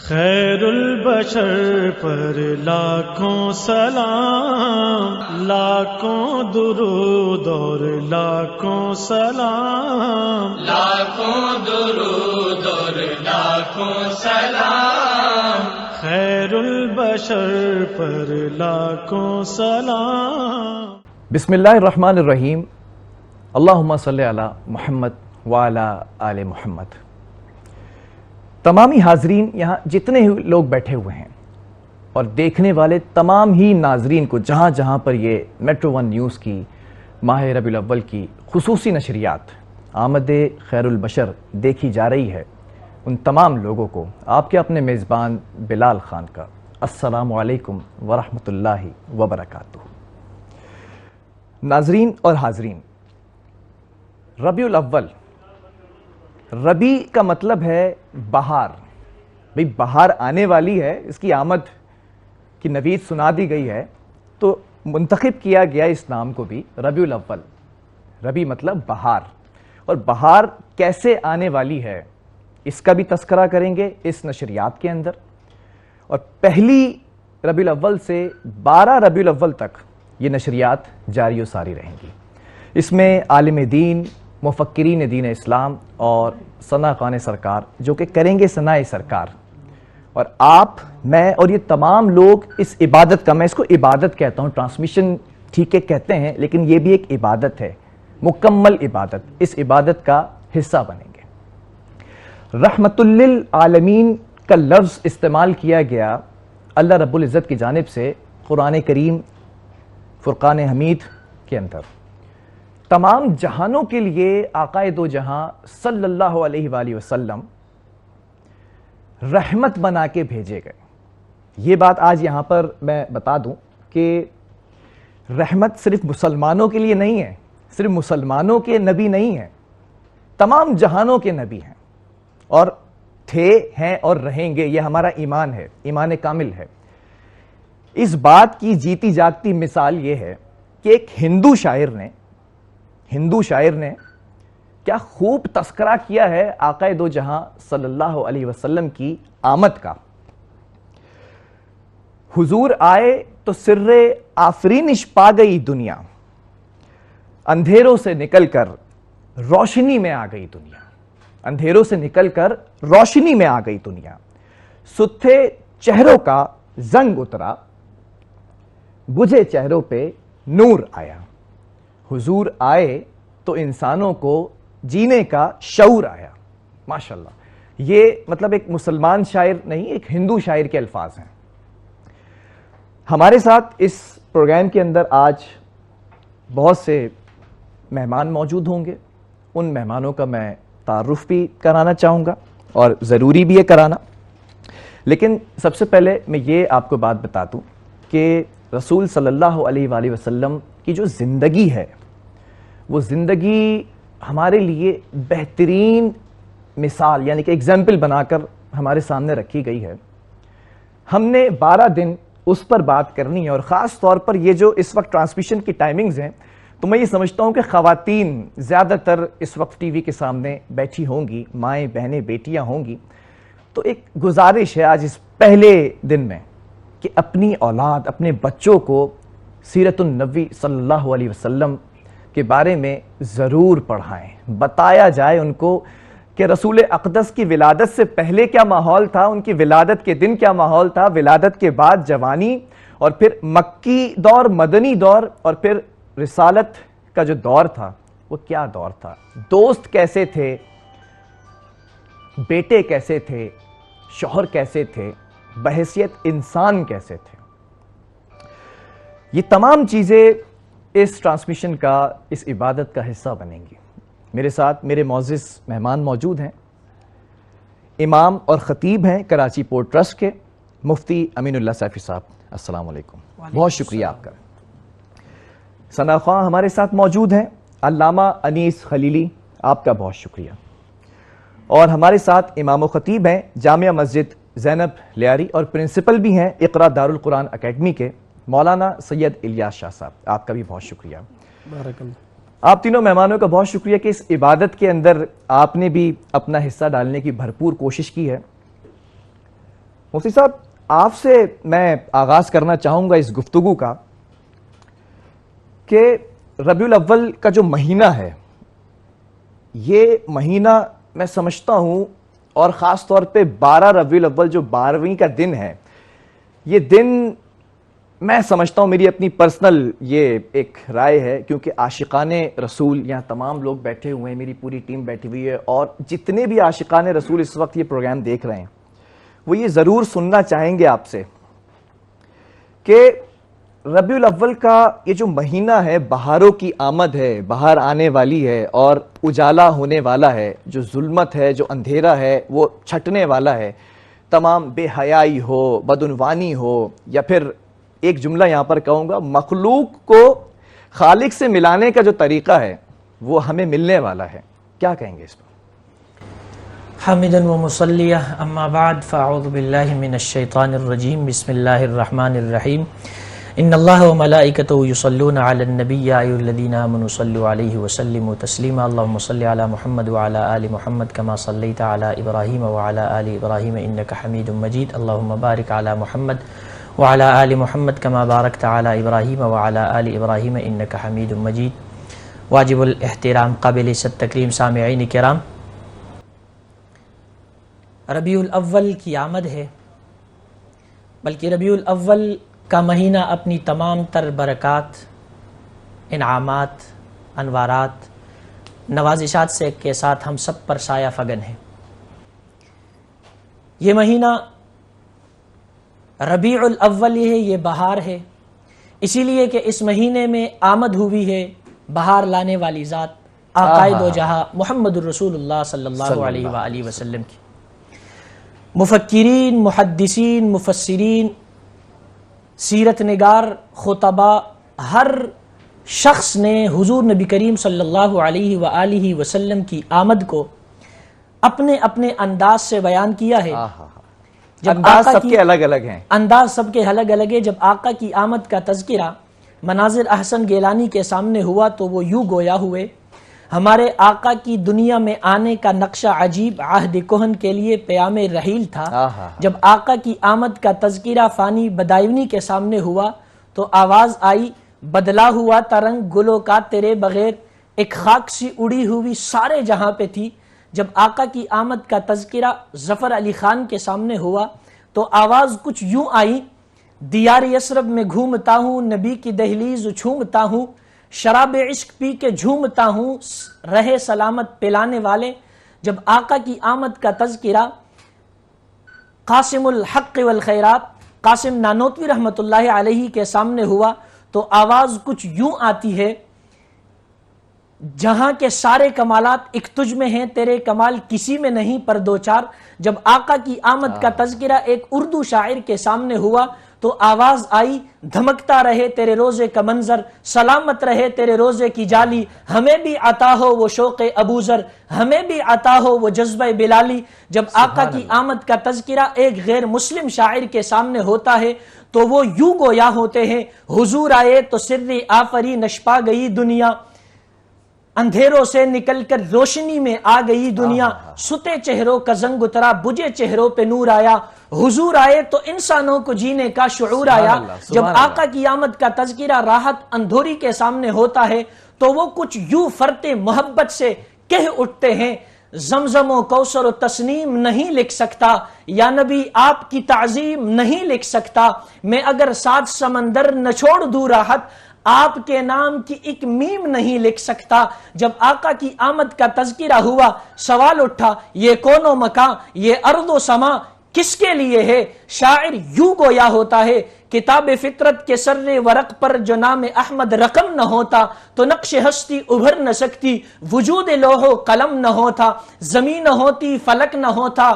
خیر البشر پر لاکھوں سلام، لاکھوں درود اور لاکھوں سلام، لاکھوں درود اور لاکھوں سلام، خیر البشر پر لاکھوں سلام۔ بسم اللہ الرحمن الرحیم، اللہم صلی علی محمد وعلی آل محمد۔ تمامی حاضرین یہاں جتنے ہی لوگ بیٹھے ہوئے ہیں اور دیکھنے والے تمام ہی ناظرین کو جہاں جہاں پر یہ میٹرو ون نیوز کی ماہ ربیع الاول کی خصوصی نشریات آمد خیر البشر دیکھی جا رہی ہے، ان تمام لوگوں کو آپ کے اپنے میزبان بلال خان کا السلام علیکم ورحمۃ اللہ وبرکاتہ۔ ناظرین اور حاضرین، ربیع الاول، ربیع کا مطلب ہے بہار۔ بھئی بہار آنے والی ہے، اس کی آمد کی نوید سنا دی گئی ہے، تو منتخب کیا گیا اس نام کو بھی ربیع الاول۔ ربیع مطلب بہار، اور بہار کیسے آنے والی ہے اس کا بھی تذکرہ کریں گے اس نشریات کے اندر۔ اور پہلی ربیع الاول سے 12 ربیع الاول تک یہ نشریات جاری و ساری رہیں گی۔ اس میں عالم دین، مفکرین دین اسلام اور ثنا خان سرکار جو کہ کریں گے ثناء سرکار، اور آپ، میں اور یہ تمام لوگ اس عبادت کا، میں اس کو عبادت کہتا ہوں، ٹرانسمیشن ٹھیک ہے کہتے ہیں لیکن یہ بھی ایک عبادت ہے، مکمل عبادت، اس عبادت کا حصہ بنیں گے۔ رحمت للعالمین کا لفظ استعمال کیا گیا اللہ رب العزت کی جانب سے قرآن کریم فرقان حمید کے اندر، تمام جہانوں کے لیے آقا دو جہاں صلی اللہ علیہ وآلہ وسلم رحمت بنا کے بھیجے گئے۔ یہ بات آج یہاں پر میں بتا دوں کہ رحمت صرف مسلمانوں کے لیے نہیں ہے، صرف مسلمانوں کے نبی نہیں ہیں، تمام جہانوں کے نبی ہیں، اور تھے، ہیں اور رہیں گے۔ یہ ہمارا ایمان ہے، ایمان کامل ہے۔ اس بات کی جیتی جاگتی مثال یہ ہے کہ ایک ہندو شاعر نے کیا خوب تذکرہ کیا ہے آقا دو جہاں صلی اللہ علیہ وسلم کی آمد کا۔ حضور آئے تو سر آفرینش پا گئی دنیا، اندھیروں سے نکل کر روشنی میں آ گئی دنیا، اندھیروں سے نکل کر روشنی میں آ گئی دنیا، ستھے چہروں کا زنگ اترا، بجھے چہروں پہ نور آیا۔ حضور آئے تو انسانوں کو جینے کا شعور آیا۔ ماشاءاللہ، یہ مطلب ایک مسلمان شاعر نہیں، ایک ہندو شاعر کے الفاظ ہیں۔ ہمارے ساتھ اس پروگرام کے اندر آج بہت سے مہمان موجود ہوں گے، ان مہمانوں کا میں تعارف بھی کرانا چاہوں گا اور ضروری بھی ہے کرانا، لیکن سب سے پہلے میں یہ آپ کو بات بتا دوں کہ رسول صلی اللہ علیہ وآلہ وسلم کی جو زندگی ہے، وہ زندگی ہمارے لیے بہترین مثال یعنی کہ ایگزامپل بنا کر ہمارے سامنے رکھی گئی ہے۔ ہم نے 12 دن اس پر بات کرنی ہے، اور خاص طور پر یہ جو اس وقت ٹرانسمیشن کی ٹائمنگز ہیں، تو میں یہ سمجھتا ہوں کہ خواتین زیادہ تر اس وقت ٹی وی کے سامنے بیٹھی ہوں گی، مائیں، بہنیں، بیٹیاں ہوں گی، تو ایک گزارش ہے آج اس پہلے دن میں کہ اپنی اولاد، اپنے بچوں کو سیرت النبی صلی اللہ علیہ وسلم کے بارے میں ضرور پڑھائیں، بتایا جائے ان کو کہ رسول اقدس کی ولادت سے پہلے کیا ماحول تھا، ان کی ولادت کے دن کیا ماحول تھا، ولادت کے بعد جوانی، اور پھر مکی دور، مدنی دور، اور پھر رسالت کا جو دور تھا وہ کیا دور تھا، دوست کیسے تھے، بیٹے کیسے تھے، شوہر کیسے تھے، بحیثیت انسان کیسے تھے۔ یہ تمام چیزیں اس ٹرانسمیشن کا، اس عبادت کا حصہ بنیں گی۔ میرے ساتھ میرے معزز مہمان موجود ہیں، امام اور خطیب ہیں کراچی پورٹ ٹرسٹ کے مفتی امین اللہ سیفی صاحب، السلام علیکم، بہت شکریہ آپ کا۔ ثنا خواں ہمارے ساتھ موجود ہیں، علامہ انیس خلیلی، آپ کا بہت شکریہ۔ اور ہمارے ساتھ امام و خطیب ہیں جامعہ مسجد زینب لیاری اور پرنسپل بھی ہیں اقرا دارالقرآن اکیڈمی کے مولانا سید الیاس شاہ صاحب، آپ کا بھی بہت شکریہ۔ بارک اللہ۔ آپ تینوں مہمانوں کا بہت شکریہ کہ اس عبادت کے اندر آپ نے بھی اپنا حصہ ڈالنے کی بھرپور کوشش کی ہے۔ مفتی صاحب آپ سے میں آغاز کرنا چاہوں گا اس گفتگو کا کہ ربیع الاول کا جو مہینہ ہے یہ مہینہ میں سمجھتا ہوں، اور خاص طور پہ 12 ربیع الاول جو 12ویں کا دن ہے، یہ دن میں سمجھتا ہوں، میری اپنی پرسنل یہ ایک رائے ہے، کیونکہ عاشقان رسول یہاں تمام لوگ بیٹھے ہوئے ہیں، میری پوری ٹیم بیٹھی ہوئی ہے، اور جتنے بھی عاشقان رسول اس وقت یہ پروگرام دیکھ رہے ہیں وہ یہ ضرور سننا چاہیں گے آپ سے کہ ربیع الاول کا یہ جو مہینہ ہے بہاروں کی آمد ہے، بہار آنے والی ہے اور اجالا ہونے والا ہے، جو ظلمت ہے، جو اندھیرا ہے وہ چھٹنے والا ہے، تمام بے حیائی ہو، بدعنوانی ہو، یا پھر ایک جملہ یہاں پر کہوں گا، مخلوق کو خالق سے ملانے کا جو طریقہ ہے وہ ہمیں ملنے والا ہے. کیا کہیں گے اس پر؟ حامداً و مصلیہ، اما بعد فاعوذ باللہ من الشیطان الرجیم، بسم اللہ الرحمن الرحیم. ان اللہ و ملائکتہ یصلون علی النبی یا ایھا الذین آمنوا صلوا علیہ وسلموا تسلیما. اللہم صل علی محمد وعلی آل محمد کما صلیت علی ابراہیم وعلی آل ابراہیم انک حمید مجید. اللہم بارک علی محمد وعلی آل محمد کما بارکت علی ابراہیم وعلی آل ابراہیم انک حمید مجید. واجب الاحترام، قابل عزت تکریم سامعین کرام، ربیع الاول کی آمد ہے، بلکہ ربیع الاول کا مہینہ اپنی تمام تر برکات، انعامات، انوارات، نوازشات سے کے ساتھ ہم سب پر سایہ فگن ہے. یہ مہینہ ربیع الاول ہے، یہ بہار ہے، اسی لیے کہ اس مہینے میں آمد ہوئی ہے بہار لانے والی ذات آقائے دو جہاں محمد الرسول اللہ صلی اللہ علیہ وآلہ وسلم کی. مفکرین، محدثین، مفسرین، سیرت نگار، خطباء، ہر شخص نے حضور نبی کریم صلی اللہ علیہ وآلہ وسلم کی آمد کو اپنے اپنے انداز سے بیان کیا ہے. انداز سب کے الگ الگ ہیں، انداز سب کے الگ الگ ہے. جب آقا کی آمد کا تذکرہ مناظر احسن گیلانی کے سامنے ہوا تو وہ یوں گویا ہوئے، ہمارے آقا کی دنیا میں آنے کا نقشہ عجیب عہد کہن کے لیے پیام رحیل تھا. جب آقا کی آمد کا تذکرہ فانی بدایونی کے سامنے ہوا تو آواز آئی، بدلا ہوا ترنگ گلوں کا تیرے بغیر، ایک خاک سی اڑی ہوئی سارے جہاں پہ تھی. جب آقا کی آمد کا تذکرہ ظفر علی خان کے سامنے ہوا تو آواز کچھ یوں آئی، دیار یثرب میں گھومتا ہوں، نبی کی دہلیز چھومتا ہوں، شراب عشق پی کے جھومتا ہوں، رہے سلامت پلانے والے. جب آقا کی آمد کا تذکرہ قاسم الحق والخیرات قاسم نانوتوی رحمۃ اللہ علیہ کے سامنے ہوا تو آواز کچھ یوں آتی ہے، جہاں کے سارے کمالات ایک تجھ میں ہیں، تیرے کمال کسی میں نہیں پر دو چار. جب آقا کی آمد کا تذکرہ ایک اردو شاعر کے سامنے ہوا تو آواز آئی، دھمکتا رہے تیرے روزے کا منظر، سلامت رہے تیرے روزے کی جالی، ہمیں بھی عطا ہو وہ شوق ابوذر، ہمیں بھی عطا ہو وہ جذبہ بلالی. جب آقا کی آمد کا تذکرہ ایک غیر مسلم شاعر کے سامنے ہوتا ہے تو وہ یوں گویا ہوتے ہیں، حضور آئے تو سر آفری نشپا گئی دنیا، اندھیروں سے نکل کر روشنی میں آ گئی دنیا، ستے چہروں کا زنگ اترا، بجھے چہروں پہ نور آیا، حضور آئے تو انسانوں کو جینے کا شعور آیا. جب آقا کی آمد کا تذکرہ راحت اندھوری کے سامنے ہوتا ہے تو وہ کچھ یوں فرتے محبت سے کہہ اٹھتے ہیں، زمزم و کوثر و تسنیم نہیں لکھ سکتا، یا نبی آپ کی تعظیم نہیں لکھ سکتا، میں اگر 7 سمندر نہ چھوڑ دوں راحت، آپ کے نام کی ایک میم نہیں لکھ سکتا. جب آقا کی آمد کا تذکرہ ہوا سوال اٹھا، یہ کون و مکان، یہ ارض و سما کس کے لیے ہے؟ شاعر یوں گویا ہوتا ہے، کتاب فطرت کے سر ورق پر جو نام احمد رقم نہ ہوتا تو نقش ہستی ابھر نہ سکتی، وجود لوح و قلم نہ ہوتا، زمین نہ ہوتی، فلک نہ ہوتا،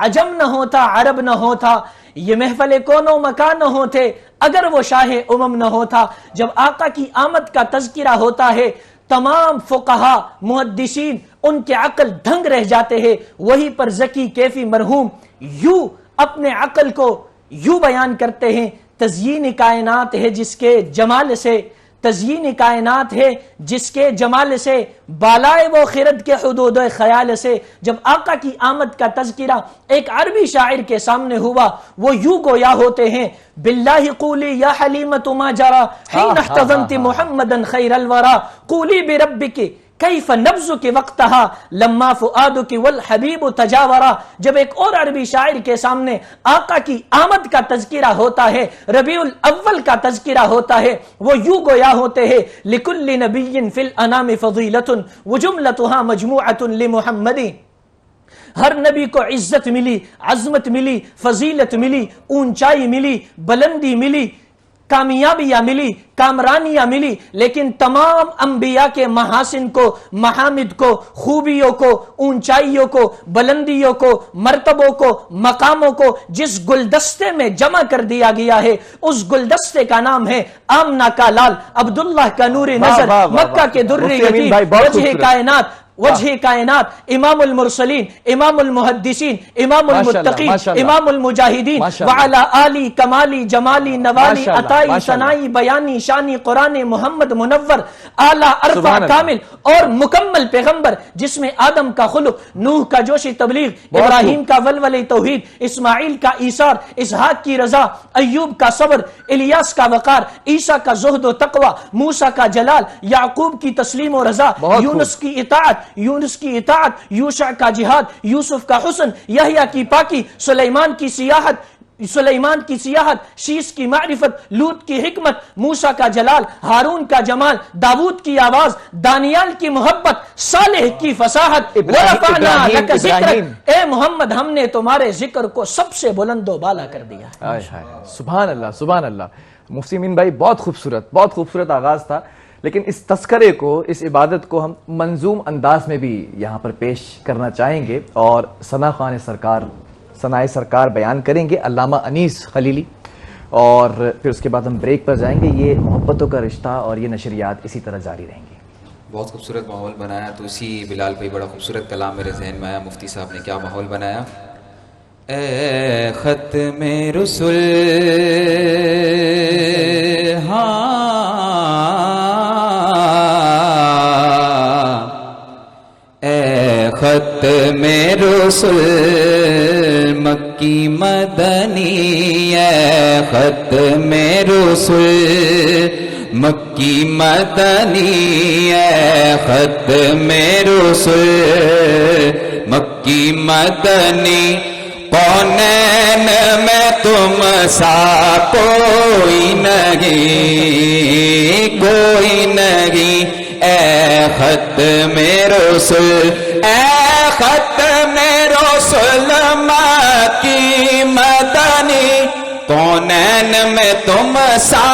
عجم نہ ہوتا، عرب نہ ہوتا، یہ محفل کون و مکان نہ ہوتے اگر وہ شاہ امم نہ ہوتا. جب آقا کی آمد کا تذکرہ ہوتا ہے تمام فقہا محدثین ان کے عقل دھنگ رہ جاتے ہیں. وہی پر زکی کیفی مرحوم یوں اپنے عقل کو یوں بیان کرتے ہیں، تزیین کائنات ہے جس کے جمال سے، تزیین کائنات ہے جس کے جمال سے، بالائے وہ خرد کے حدود خیال سے. جب آقا کی آمد کا تذکرہ ایک عربی شاعر کے سامنے ہوا، وہ یوں گویا ہوتے ہیں: باللہ قولی یا حلیمۃ ما جرا حین احتضنت محمدا خیر الورا، قولی بربک کیف نبضک وقتہا لما فؤادک والحبیب تجاورا. جب ایک اور عربی شاعر کے سامنے آقا کی آمد کا تذکرہ ہوتا ہے، ربیع الاول کا تذکرہ ہوتا ہے، وہ یوں گویا ہوتے ہیں: لکل نبی فی الانام فضیلۃ وجملتها مجموعۃ لمحمد. ہر نبی کو عزت ملی، عظمت ملی، فضیلت ملی، اونچائی ملی، بلندی ملی، کامیابیاں ملی، کامرانیاں ملی، لیکن تمام انبیاء کے محاسن کو، محامد کو، خوبیوں کو، اونچائیوں کو، بلندیوں کو، مرتبوں کو، مقاموں کو جس گلدستے میں جمع کر دیا گیا ہے، اس گلدستے کا نام ہے آمنہ کا لال، عبداللہ کا نور نظر، مکہ کے در یتیم، وجہ کائنات، وجہ کائنات، امام المرسلین، امام المحدثین، امام المتقین، امام المجاہدین، وعلا آلی کمالی جمالی نوالی عطائی ثنائی بیانی شانی قرآن محمد منور، اعلیٰ ارفع کامل اور مکمل پیغمبر جس میں آدم کا خلق، نوح کا جوش تبلیغ، ابراہیم کا ولولِ توحید، اسماعیل کا ایثار، اسحاق کی رضا، ایوب کا صبر، الیاس کا وقار، عیسیٰ کا زہد و تقوی، موسیٰ کا جلال، یعقوب کی تسلیم و رضا، یونس کی اطاعت، یوشع کا جہاد، یوسف کا حسن، یحییٰ کی پاکی، سلیمان کی سیاحت، شیس کی معرفت، لوط کی حکمت، موسیٰ کا جلال، ہارون کا جمال، داود کی آواز، دانیال کی محبت، صالح کی فصاحت، ورفعنا لک ذکرک، اے محمد ہم نے تمہارے ذکر کو سب سے بلند و بالا کر دیا. سبحان اللہ، سبحان اللہ. مفتی امین بھائی بہت خوبصورت آغاز تھا، لیکن اس تذکرے کو، اس عبادت کو ہم منظوم انداز میں بھی یہاں پر پیش کرنا چاہیں گے، اور ثنائے سرکار بیان کریں گے علامہ انیس خلیلی، اور پھر اس کے بعد ہم بریک پر جائیں گے. یہ محبتوں کا رشتہ اور یہ نشریات اسی طرح جاری رہیں گے. بہت خوبصورت ماحول بنایا، تو اسی بلال بھائی بڑا خوبصورت کلام میرے ذہن میں آیا، مفتی صاحب نے کیا ماحول بنایا. اے ختم رسول، اے ختم رسول مکی مدنی، اے ختم رسول مکی مدنی، اے ختم رسول مکی مدنی، کونین میں تم سا کوئی نہیں، کوئی نہیں. اے ختم رسول، اے ختم رسول مکی مدنی، کونین میں تم سا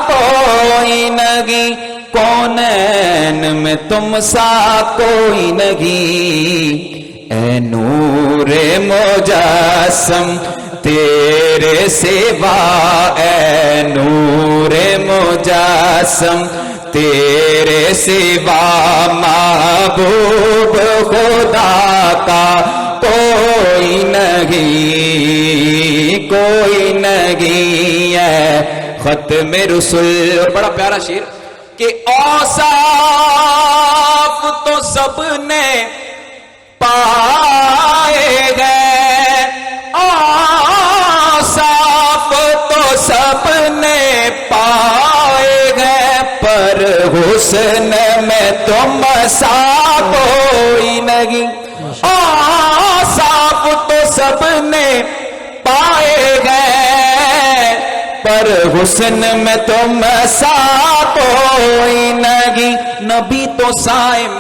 کوئی نہیں، کونین میں تم سا کوئی نہیں. اے نور مجسم تیرے سوا، اے نور مجسم تیرے سوا، محبوب خدا کا کوئی نہیں، کوئی نہیں. ہے ختم رسول. بڑا پیارا شعر کہ اوصاف تو سب نے پائے گئے، اوصاف تو سب نے پائے گئے، پر حسن میں تم سا کوئی نہیں. اوصاف تو سب نے پائے گئے، پر حسن میں تم سا کوئی نہیں. نبی تو صائم،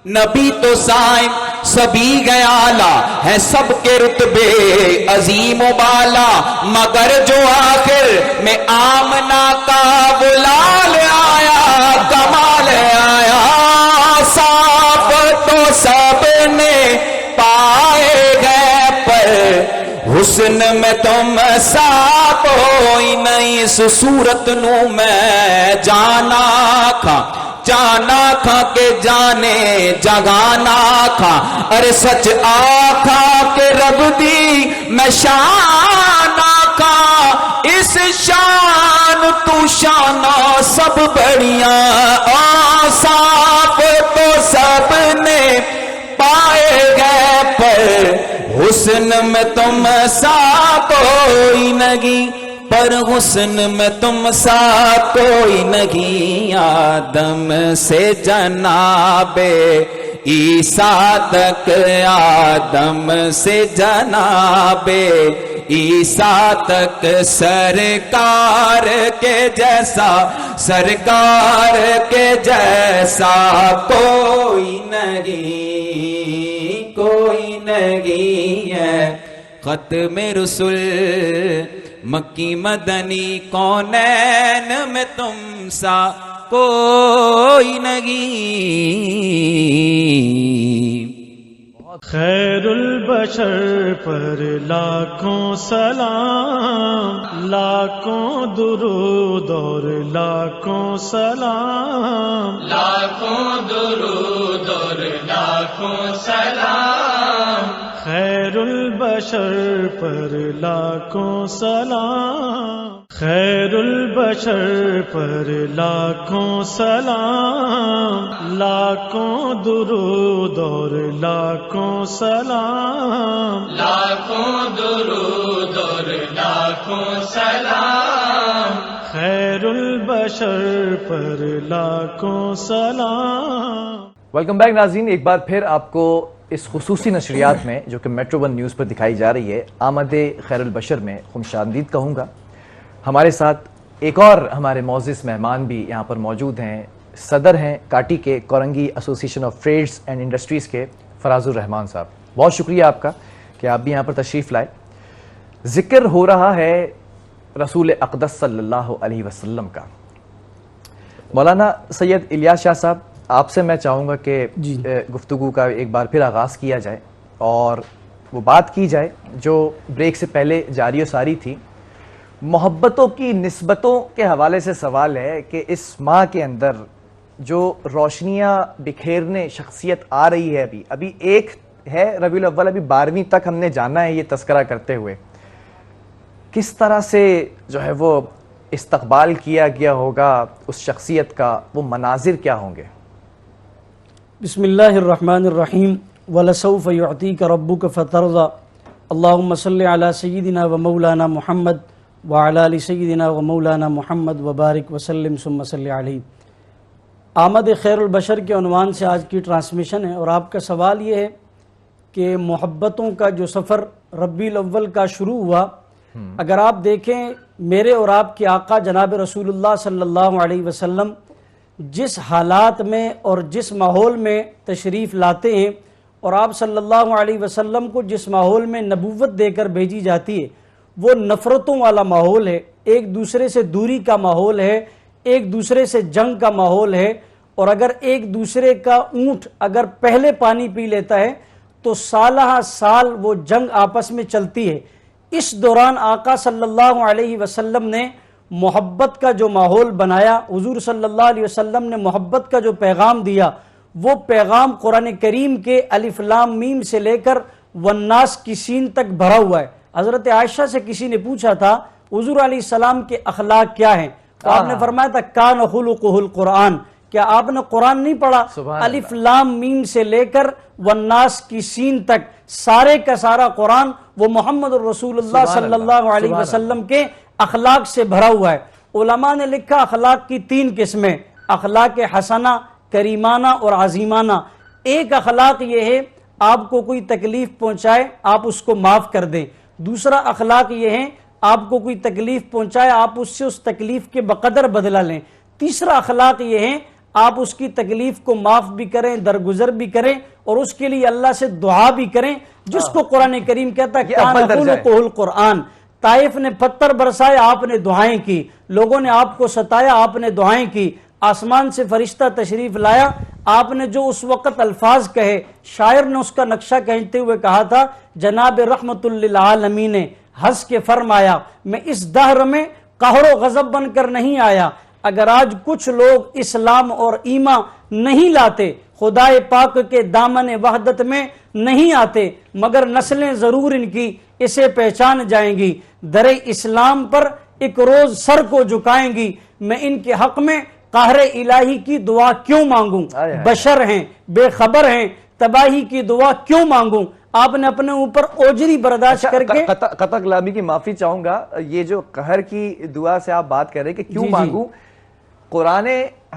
نبی تو صائم سبھی گیالا ہے، سب کے رتبے عظیم و بالا، مگر جو آخر میں آمنہ کا بلال آیا، کمال آیا. صاف تو سب نے پائے گئے، پر حسن میں تم سا کوئی نہیں. اس صورت نو میں جانا کھا، جانا کھا کے جانے جگانا کھا، ارے سچ آکھا کے رب دی میں شان آکھا. اس شان تو شانہ سب بڑھیا اوصاف تو سب نے پائے گئے، پر حسن میں تم سا کوئی نہیں، پر حسن میں تم سا کوئی نہیں، آدم سے جناب عیسیٰ تک، آدم سے جناب عیسیٰ تک، سرکار کے جیسا، سرکار کے جیسا کوئی نہیں، کوئی نہیں ہے۔ ختم رسول مکی مدنی کونین میں تم سا کوئی نہیں۔ خیر البشر پر لاکھوں سلام، لاکھوں درود اور لاکھوں سلام، لاکھوں درود اور لاکھوں سلام، خیر البشر پر لاکھوں سلام، خیر البشر پر لاکھوں سلام، لاکھوں درود اور لاکھوں سلام، لاکھوں درود اور لاکھوں سلام، خیر البشر پر لاکھوں سلام۔ ویلکم بیک ناظرین، ایک بار پھر آپ کو اس خصوصی نشریات میں جو کہ میٹرو ون نیوز پر دکھائی جا رہی ہے، آمد خیر البشر میں خوشامدید کہوں گا۔ ہمارے ساتھ ایک اور ہمارے معزز مہمان بھی یہاں پر موجود ہیں، صدر ہیں کاٹی کے کورنگی ایسوسی ایشن آف ٹریڈز اینڈ انڈسٹریز کے فراز الرحمان صاحب۔ بہت شکریہ آپ کا کہ آپ بھی یہاں پر تشریف لائے۔ ذکر ہو رہا ہے رسول اقدس صلی اللہ علیہ وسلم کا۔ مولانا سید الیاس شاہ صاحب، آپ سے میں چاہوں گا کہ گفتگو کا ایک بار پھر آغاز کیا جائے اور وہ بات کی جائے جو بریک سے پہلے جاری و ساری تھی۔ محبتوں کی نسبتوں کے حوالے سے سوال ہے کہ اس ماہ کے اندر جو روشنیاں بکھیرنے شخصیت آ رہی ہے، ابھی ایک ہے ربیع الاول، ابھی 12ویں تک ہم نے جانا ہے یہ تذکرہ کرتے ہوئے، کس طرح سے جو ہے وہ استقبال کیا گیا ہوگا اس شخصیت کا، وہ مناظر کیا ہوں گے؟ بسم اللہ الرحمن الرحیم۔ وَلَسَوْفَ يُعْطِيكَ رَبُّكَ فَتَرْضَى اللہم صلی علی سیدنا و مولانا محمد وعلی آل سیدنا و مولانا محمد وبارک وسلم ثم صلی علیہ۔ آمد خیر البشر کے عنوان سے آج کی ٹرانسمیشن ہے، اور آپ کا سوال یہ ہے کہ محبتوں کا جو سفر ربیع الاول کا شروع ہوا، اگر آپ دیکھیں میرے اور آپ کے آقا جناب رسول اللہ صلی اللہ علیہ وسلم جس حالات میں اور جس ماحول میں تشریف لاتے ہیں، اور آپ صلی اللہ علیہ وسلم کو جس ماحول میں نبوت دے کر بھیجی جاتی ہے، وہ نفرتوں والا ماحول ہے، ایک دوسرے سے دوری کا ماحول ہے، ایک دوسرے سے جنگ کا ماحول ہے، اور اگر ایک دوسرے کا اونٹ اگر پہلے پانی پی لیتا ہے تو سالہ سال وہ جنگ آپس میں چلتی ہے۔ اس دوران آقا صلی اللہ علیہ وسلم نے محبت کا جو ماحول بنایا، حضور صلی اللہ علیہ وسلم نے محبت کا جو پیغام دیا، وہ پیغام قرآن کریم کے الف لام میم سے لے کر والناس کی سین تک بھرا ہوا ہے۔ حضرت عائشہ سے کسی نے پوچھا تھا حضور علیہ السلام کے اخلاق کیا ہیں، تو آپ نے فرمایا تھا کان خلقہ القرآن، کیا آپ نے قرآن نہیں پڑھا؟ الف لام میم سے لے کر والناس کی سین تک سارے کا سارا قرآن وہ محمد الرسول اللہ صلی اللہ علیہ وسلم کے اخلاق سے بھرا ہوا ہے۔ علماء نے لکھا اخلاق کی 3 قسمیں، اخلاق حسنہ، کریمانہ اور عظیمانہ۔ ایک اخلاق یہ ہے آپ کو کوئی تکلیف پہنچائے آپ اس کو معاف کر دیں، دوسرا اخلاق یہ ہے آپ کو کوئی تکلیف پہنچائے آپ اس سے اس تکلیف کے بقدر بدلہ لیں، تیسرا اخلاق یہ ہے آپ اس کی تکلیف کو معاف بھی کریں، درگزر بھی کریں، اور اس کے لیے اللہ سے دعا بھی کریں، جس کو قرآن کریم کہتا ہے کان خلقہ القرآن۔ طائف نے پتھر برسائے آپ نے دعائیں کی، لوگوں نے آپ کو ستایا آپ نے دعائیں کی، آسمان سے فرشتہ تشریف لایا، آپ نے جو اس وقت الفاظ کہے، شاعر نے اس کا نقشہ کہتے ہوئے کہا تھا جناب رحمت للعالمین نے ہنس کے فرمایا میں اس دہر میں قہر و غضب بن کر نہیں آیا۔ اگر آج کچھ لوگ اسلام اور ایمان نہیں لاتے، خدائے پاک کے دامن وحدت میں نہیں آتے، مگر نسلیں ضرور ان کی اسے پہچان جائیں گی، در اسلام پر ایک روز سر کو جھکائیں گی، میں ان کے حق میں قہر الہی کی دعا کیوں مانگوں؟ بشر ہیں، بے خبر ہیں، تباہی کی دعا کیوں مانگوں؟ آپ نے اپنے اوپر اوجری برداشت کر کے قطع کلامی کی معافی چاہوں گا، یہ جو قہر کی دعا سے آپ بات کر رہے ہیں کہ کیوں مانگوں، قرآن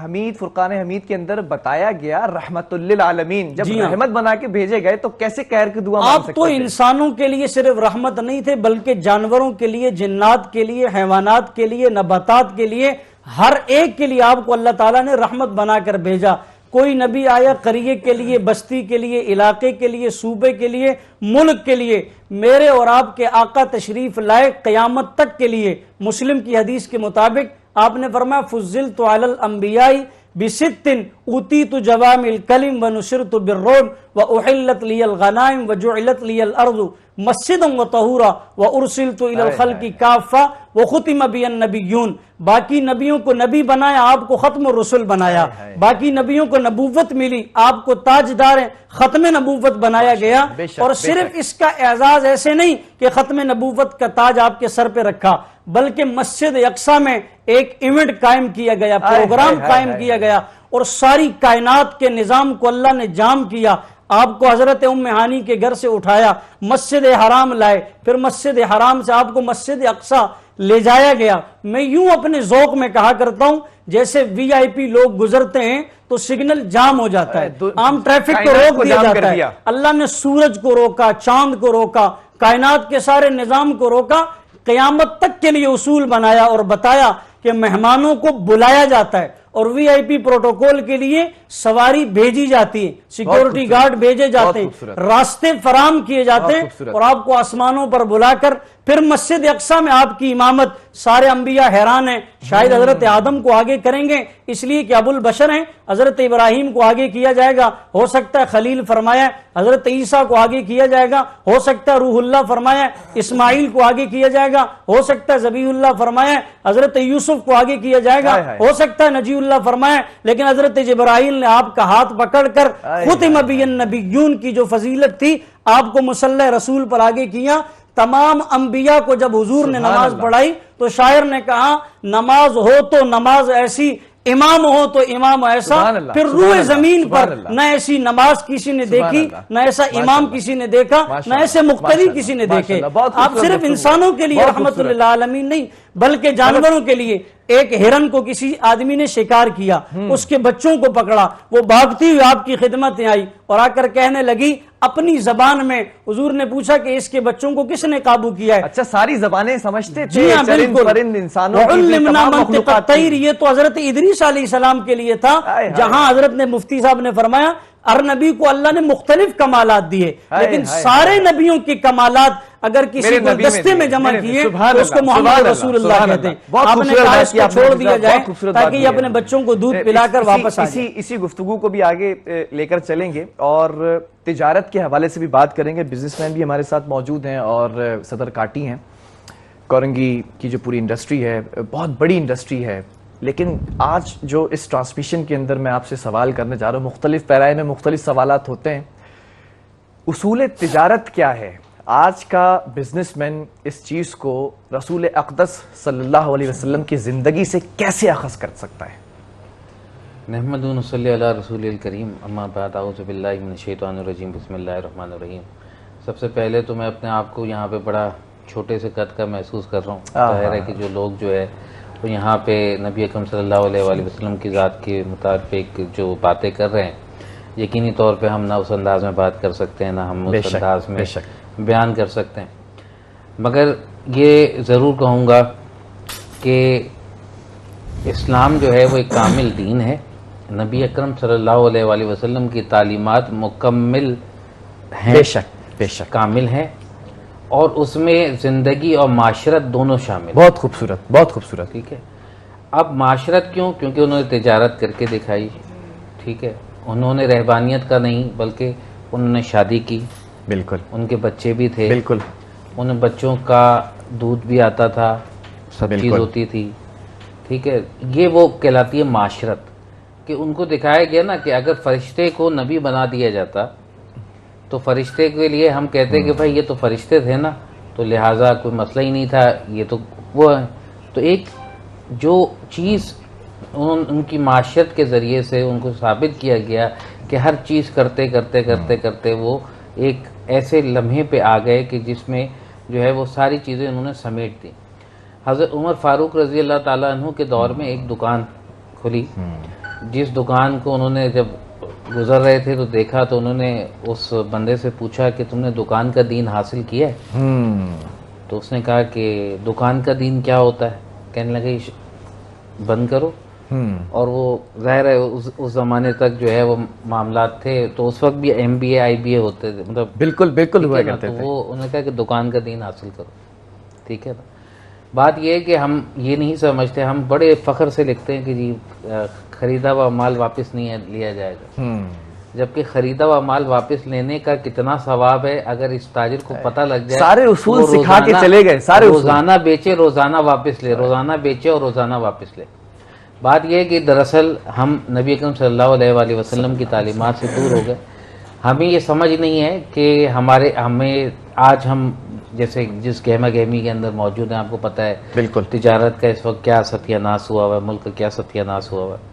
حمید فرقان حمید کے اندر بتایا گیا رحمت للعالمین، جب رحمت بنا کے بھیجے گئے تو کیسے قہر کی دعا مانگ سکتے آپ تو انسانوں کے لیے صرف رحمت نہیں تھے بلکہ جانوروں کے لیے، جنات کے لیے، حیوانات کے لیے، نباتات کے لیے، ہر ایک کے لیے آپ کو اللہ تعالیٰ نے رحمت بنا کر بھیجا۔ کوئی نبی آیا قریے کے لیے، بستی کے لیے، علاقے کے لیے، صوبے کے لیے، ملک کے لیے، میرے اور آپ کے آقا تشریف لائے قیامت تک کے لیے۔ مسلم کی حدیث کے مطابق آپ نے فرمایا فضلت علی الانبیاء بست اوتیت جوامع الکلم ونصرت بالرعب واحلت لی الغنائم وجعلت لی الارض مسجدا وطہورا وارسلت الی الخلق کافہ وختم بی النبیون۔ باقی نبیوں کو نبی بنایا، آپ کو ختم الرسل بنایا۔ باقی نبیوں کو نبوت ملی، آپ کو تاجدار ختم نبوت بنایا گیا۔ اور صرف اس کا اعزاز ایسے نہیں کہ ختم نبوت کا تاج آپ کے سر پہ رکھا، بلکہ مسجد اقصیٰ میں ایک ایونٹ قائم کیا گیا، پروگرام قائم کیا گیا، اور ساری کائنات کے نظام کو اللہ نے جام کیا۔ آپ کو حضرت ام ہانی کے گھر سے اٹھایا، مسجد حرام لائے، پھر مسجد حرام سے آپ کو مسجد اقصیٰ لے جایا گیا۔ میں یوں اپنے ذوق میں کہا کرتا ہوں جیسے وی آئی پی لوگ گزرتے ہیں تو سگنل جام ہو جاتا ہے، عام ٹریفک کو روک دیا جاتا ہے۔ اللہ نے سورج کو روکا، چاند کو روکا، کائنات کے سارے نظام کو روکا، قیامت تک کے لیے اصول بنایا اور بتایا کہ مہمانوں کو بلایا جاتا ہے اور وی آئی پی پروٹوکول کے لیے سواری بھیجی جاتی ہے، سیکورٹی گارڈ بھیجے جاتے ہیں، راستے فراہم کیے جاتے ہیں، اور آپ کو آسمانوں پر بلا کر پھر مسجد اقصیٰ میں آپ کی امامت۔ سارے انبیاء حیران ہیں، شاید حضرت آدم کو آگے کریں گے اس لیے کہ ابو البشر ہیں، حضرت ابراہیم کو آگے کیا جائے گا، ہو سکتا ہے خلیل فرمایا، حضرت عیسیٰ کو آگے کیا جائے گا، ہو سکتا ہے روح اللہ فرمایا، اسماعیل کو آگے کیا جائے گا، ہو سکتا ہے ذبیح اللہ فرمایا، حضرت یوسف کو آگے کیا جائے گا، ہو سکتا ہے نجی اللہ فرمایا، لیکن حضرت جبرائیل نے آپ کا ہاتھ پکڑ کر ختم بی النبیون کی جو فضیلت تھی آپ کو مصلی رسول پر آگے کیا۔ تمام انبیاء کو جب حضور نے نماز پڑھائی تو شاعر نے کہا نماز ہو تو نماز ایسی، امام ہو تو امام ایسا، پھر روئے زمین پر نہ ایسی نماز کسی نے دیکھی، نہ ایسا امام کسی نے دیکھا، نہ ایسے مقتدی کسی نے دیکھے۔ آپ صرف انسانوں کے لیے رحمت للعالمین نہیں بلکہ جانوروں کے لیے۔ ایک ہرن کو کسی آدمی نے شکار کیا، اس کے بچوں کو پکڑا، وہ بھاگتی ہوئی آپ کی خدمت میں آئی اور آ کر کہنے لگی اپنی زبان میں، حضور نے پوچھا کہ اس کے بچوں کو کس نے قابو کیا ہے؟ اچھا ساری زبانیں سمجھتے تھے؟ جی ہاں بالکل، پرند انسانوں وَعُلِّمْنَا مَنْطِقَ الطَّيْرِ، یہ تو حضرت ادریس علیہ السلام کے لیے تھا، جہاں حضرت نے مفتی صاحب نے فرمایا ہر نبی کو اللہ نے مختلف کمالات دیے، لیکن سارے نبیوں کے کمالات اگر کسی گلدستے میں جمع کیے تو اس کو محمد رسول اللہ کہتے ہیں۔ آپ نے کہا اس کو چھوڑ دیا جائے تاکہ یہ اپنے بچوں کو دودھ پلا کر واپس آ جائے۔ اسی گفتگو کو بھی آگے لے کر چلیں گے اور تجارت کے حوالے سے بھی بات کریں گے۔ بزنس مین بھی ہمارے ساتھ موجود ہیں اور صدر کاٹی ہیں۔ کورنگی کی جو پوری انڈسٹری ہے بہت بڑی انڈسٹری ہے، لیکن آج جو اس ٹرانسمیشن کے اندر میں آپ سے سوال کرنے جا رہا ہوں، مختلف پیرائے میں مختلف سوالات ہوتے ہیں۔ اصول تجارت کیا ہے؟ آج کا بزنس مین اس چیز کو رسول اقدس صلی اللہ علیہ وسلم کی زندگی سے کیسے اخذ کر سکتا ہے؟ نحمد و نصلی علی رسول الکریم، اما بعد، اعوذ باللہ من الشیطان الرجیم، بسم اللہ الرحمن الرحیم۔ سب سے پہلے تو میں اپنے آپ کو یہاں پہ بڑا چھوٹے سے قد کا محسوس کر رہا ہوں۔ ظاہر ہے کہ جو لوگ جو ہے وہ یہاں پہ نبی اکرم صلی اللہ علیہ وآلہ وسلم کی ذات کے مطابق جو باتیں کر رہے ہیں، یقینی طور پہ ہم نہ اس انداز میں بات کر سکتے ہیں، نہ ہم اس انداز میں بیان کر سکتے ہیں، مگر یہ ضرور کہوں گا کہ اسلام جو ہے وہ ایک کامل دین ہے۔ نبی اکرم صلی اللہ علیہ وآلہ وسلم کی تعلیمات مکمل ہیں، بے شک بے شک کامل ہیں، اور اس میں زندگی اور معاشرت دونوں شامل۔ بہت خوبصورت، بہت خوبصورت۔ ٹھیک ہے، اب معاشرت کیوں؟ کیونکہ انہوں نے تجارت کر کے دکھائی، ٹھیک ہے، انہوں نے رہبانیت کا نہیں بلکہ انہوں نے شادی کی، بالکل، ان کے بچے بھی تھے، بالکل، ان بچوں کا دودھ بھی آتا تھا، سب چیز ہوتی تھی، ٹھیک ہے۔ یہ وہ کہلاتی ہے معاشرت، کہ ان کو دکھایا گیا نا کہ اگر فرشتے کو نبی بنا دیا جاتا تو فرشتے کے لیے ہم کہتے کہ بھائی یہ تو فرشتے تھے نا، تو لہٰذا کوئی مسئلہ ہی نہیں تھا، یہ تو وہ ہے۔ تو ایک جو چیز ان کی معاشرت کے ذریعے سے ان کو ثابت کیا گیا کہ ہر چیز کرتے کرتے کرتے کرتے وہ ایک ایسے لمحے پہ آ گئے کہ جس میں جو ہے وہ ساری چیزیں انہوں نے سمیٹ دی. حضرت عمر فاروق رضی اللہ تعالیٰ عنہ کے دور میں ایک دکان کھلی، جس دکان کو انہوں نے جب گزر رہے تھے تو دیکھا تو انہوں نے اس بندے سے پوچھا کہ تم نے دکان کا دین حاصل کیا ہے؟ تو اس نے کہا کہ دکان کا دین کیا ہوتا ہے؟ کہنے لگے بند کرو. اور وہ ظاہر ہے اس زمانے تک جو ہے وہ معاملات تھے تو اس وقت بھی MBA IBA ہوتے تھے، مطلب بالکل ہوا کرتے تو تھے. وہ انہوں نے کہا کہ دکان کا دین حاصل کرو. ٹھیک ہے نا. بات یہ ہے کہ ہم یہ نہیں سمجھتے، ہم بڑے فخر سے لکھتے ہیں کہ جی خریدا ہوا مال واپس نہیں لیا جائے گا، جبکہ خریدا ہوا مال واپس لینے کا کتنا ثواب ہے اگر اس تاجر کو پتہ لگ جائے. سارے اصول سکھا کے چلے گئے، سارے روزانہ بیچے روزانہ واپس لے، روزانہ بیچے اور روزانہ واپس لے. بات یہ ہے کہ دراصل ہم نبی اکرم صلی اللہ علیہ وآلہ وسلم کی تعلیمات سے دور ہو گئے. ہمیں یہ سمجھ نہیں ہے کہ ہمیں آج ہم جیسے جس گہما گہمی کے اندر موجود ہیں، آپ کو پتہ ہے بالکل تجارت کا اس وقت کیا ستیہ ناس ہوا ہوا ہے، ملک کا کیا ستیہ ناس ہوا ہوا ہے.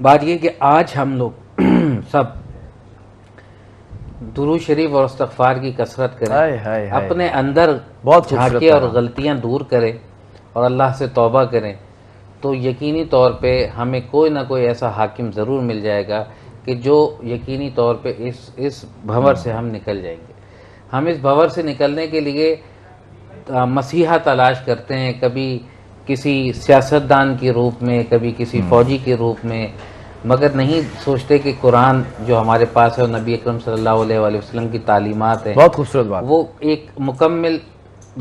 بات یہ کہ آج ہم لوگ سب درود شریف اور استغفار کی کثرت کریں، اپنے اندر بہت جھانکے اور غلطیاں دور کریں اور اللہ سے توبہ کریں، تو یقینی طور پہ ہمیں کوئی نہ کوئی ایسا حاکم ضرور مل جائے گا کہ جو یقینی طور پہ اس بھنور سے ہم نکل جائیں گے. ہم اس بھنور سے نکلنے کے لیے مسیحا تلاش کرتے ہیں، کبھی کسی سیاستدان کے روپ میں، کبھی کسی فوجی کے روپ میں، مگر نہیں سوچتے کہ قرآن جو ہمارے پاس ہے اور نبی اکرم صلی اللہ علیہ وآلہ وسلم کی تعلیمات ہیں، بہت خوبصورت بات. وہ ایک مکمل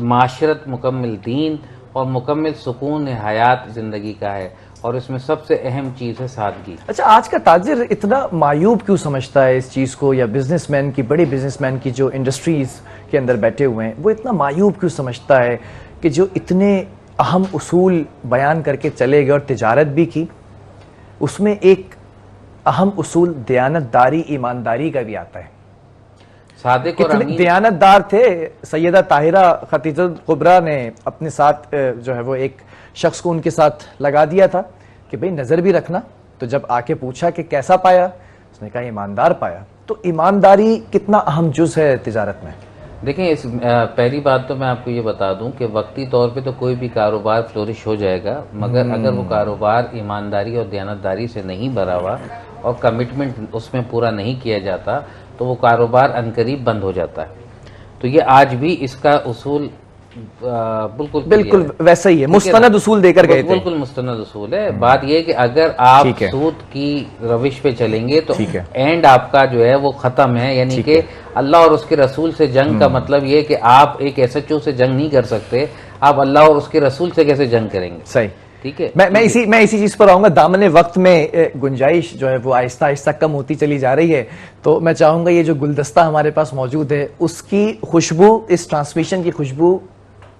معاشرت، مکمل دین اور مکمل سکون حیات زندگی کا ہے، اور اس میں سب سے اہم چیز ہے سادگی. اچھا، آج کا تاجر اتنا معیوب کیوں سمجھتا ہے اس چیز کو، یا بزنس مین کی، بڑی بزنس مین کی جو انڈسٹریز کے اندر بیٹھے ہوئے ہیں، وہ اتنا معیوب کیوں سمجھتا ہے کہ جو اتنے اہم اصول بیان کر کے چلے گئے اور تجارت بھی کی، اس میں ایک اہم اصول دیانت داری، ایمانداری کا بھی آتا ہے. صادق اور کتنے امین دیانت دار تھے. سیدہ طاہرہ خدیجہ الکبریٰ نے اپنے ساتھ جو ہے وہ ایک شخص کو ان کے ساتھ لگا دیا تھا کہ بھئی نظر بھی رکھنا. تو جب آ کے پوچھا کہ کیسا پایا، اس نے کہا ایماندار پایا. تو ایمانداری کتنا اہم جز ہے تجارت میں. دیکھیں پہلی بات تو میں آپ کو یہ بتا دوں کہ وقتی طور پہ تو کوئی بھی کاروبار فلورش ہو جائے گا، مگر اگر وہ کاروبار ایمانداری اور دیانتداری سے نہیں بھرا ہوا اور کمٹمنٹ اس میں پورا نہیں کیا جاتا تو وہ کاروبار عنقریب بند ہو جاتا ہے. تو یہ آج بھی اس کا اصول بالکل ویسا ہی ہے، مستند اصول دے کر گئے تھے. بالکل مستند اصول ہے. بات یہ کہ اگر آپ سود کی روش پہ چلیں گے تو اینڈ آپ کا جو ہے وہ ختم ہے. یعنی کہ اللہ اور اس کے رسول سے جنگ کا مطلب یہ کہ آپ ایک SHO سے جنگ نہیں کر سکتے، آپ اللہ اور اس کے رسول سے کیسے جنگ کریں گے. صحیح. ٹھیک ہے. میں اسی چیز پر آؤں گا. دامن وقت میں گنجائش جو ہے وہ آہستہ آہستہ کم ہوتی چلی جا رہی ہے، تو میں چاہوں گا یہ جو گلدستہ ہمارے پاس موجود ہے اس کی خوشبو، اس ٹرانسمیشن کی خوشبو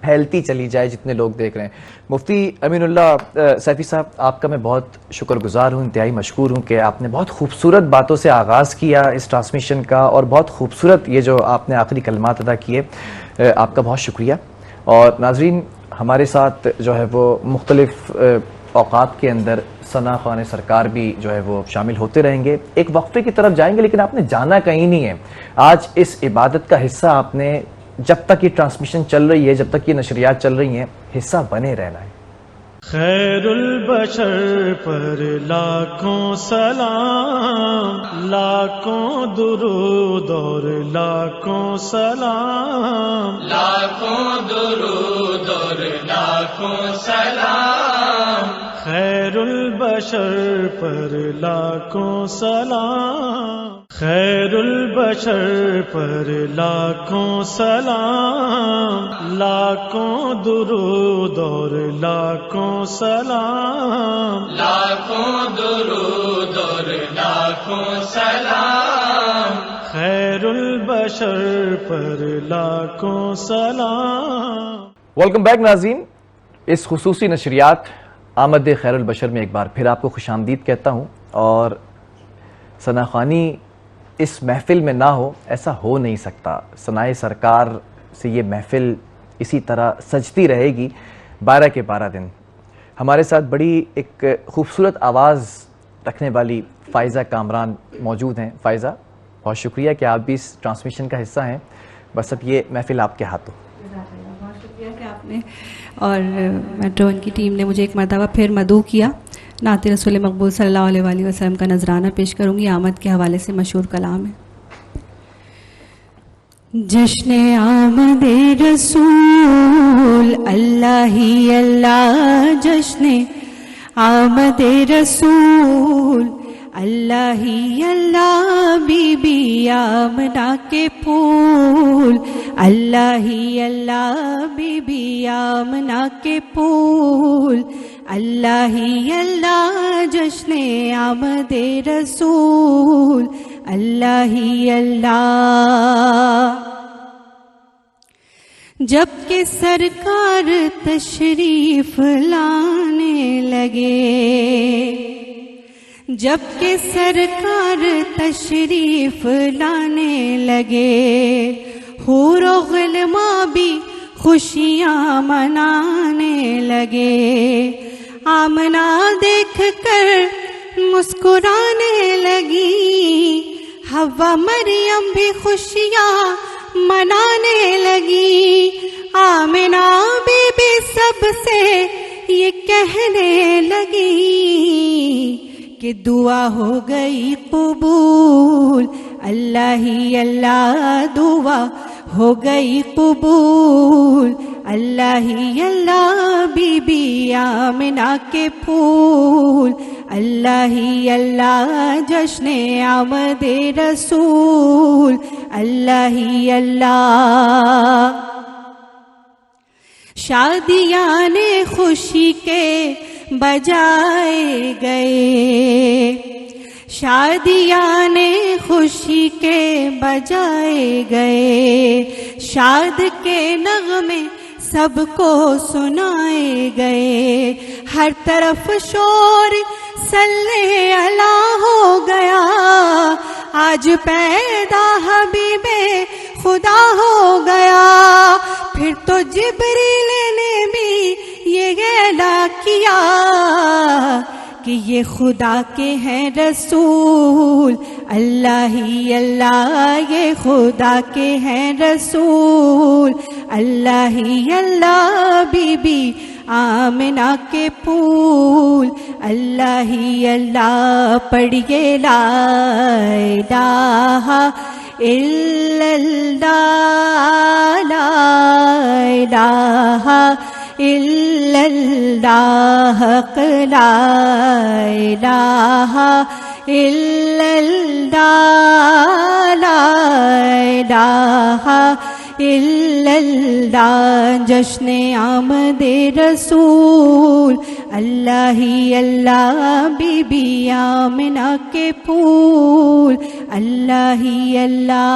پھیلتی چلی جائے جتنے لوگ دیکھ رہے ہیں. مفتی امین اللہ سیفی صاحب، آپ کا میں بہت شکر گزار ہوں، انتہائی مشکور ہوں کہ آپ نے بہت خوبصورت باتوں سے آغاز کیا اس ٹرانسمیشن کا، اور بہت خوبصورت یہ جو آپ نے آخری کلمات ادا کیے، آپ کا بہت شکریہ. اور ناظرین، ہمارے ساتھ جو ہے وہ مختلف اوقات کے اندر ثنا خوان سرکار بھی جو ہے وہ شامل ہوتے رہیں گے. ایک وقفے کی طرف جائیں گے، لیکن آپ نے جانا کہیں نہیں ہے. آج اس عبادت کا حصہ آپ نے، جب تک یہ ٹرانسمیشن چل رہی ہے، جب تک یہ نشریات چل رہی ہیں، حصہ بنے رہنا ہے. خیر البشر پر لاکھوں سلام، لاکھوں درود اور لاکھوں سلام، لاکھوں درود اور لاکھوں سلام. خیر البشر پر لاکھوں سلام، خیر البشر پر لاکھوں سلام، لاکھوں درود اور لاکھوں سلام، لاکھوں درود اور لاکھوں سلام. خیر البشر پر لاکھوں سلام. ویلکم بیک ناظرین. اس خصوصی نشریات آمد خیر البشر میں ایک بار پھر آپ کو خوش آمدید کہتا ہوں. اور ثنا خوانی اس محفل میں نہ ہو، ایسا ہو نہیں سکتا. ثنائے سرکار سے یہ محفل اسی طرح سجتی رہے گی 12 کے 12 دن. ہمارے ساتھ بڑی ایک خوبصورت آواز رکھنے والی فائزہ کامران موجود ہیں. فائزہ، بہت شکریہ کہ آپ بھی اس ٹرانسمیشن کا حصہ ہیں. بس اب یہ محفل آپ کے ہاتھوں. بہت شکریہ کہ آپ نے اور میٹرو ون کی ٹیم نے مجھے ایک مرتبہ پھر مدعو کیا. نعت رسول مقبول صلی اللہ علیہ وآلہ وسلم کا نذرانہ پیش کروں گی. آمد کے حوالے سے مشہور کلام ہے. جشن آمد رسول اللہ ہی اللہ، جشن آمد رسول اللہ ہی اللہ، بی بی آمنہ کے پھول اللہ ہی اللہ، بی بی آمنہ کے پھول اللہ ہی اللہ، جشن آمد رسول اللہ ہی اللہ. جب کہ سرکار تشریف لانے لگے، جب کہ سرکار تشریف لانے لگے، حور و غلماں بھی خوشیاں منانے لگے. آمنہ دیکھ کر مسکرانے لگی، حوا مریم بھی خوشیاں منانے لگی. آمنہ بی بی سب سے یہ کہنے لگی کہ دعا ہو گئی قبول اللہ ہی اللہ، دعا ہو گئی قبول اللہ ہی اللہ، بی بی آمنہ کے پھول اللہ ہی اللہ، جشن آمد رسول اللہ ہی اللہ. شادیاں خوشی کے بجائے گئے، شادیاں خوشی کے بجائے گئے، شاد کے نغمے سب کو سنائے گئے. ہر طرف شور صلی اللہ ہو گیا، آج پیدا حبیب خدا ہو گیا. پھر تو جبریل نے بھی یہ اعلان کیا کہ یہ خدا کے ہیں رسول اللہ ہی اللہ، یہ خدا کے ہیں رسول اللہ ہی اللہ، بی بی آمنہ کے پھول اللہ ہی اللہ. پڑھیے لا الہ الا اللہ، لا الہ الا اللہ، لا الہ الا اللہ، لا الہ الا اللہ. جشن آمد رسول اللہ ہی اللہ، بی بی آمنہ کے پھول اللہ ہی اللہ.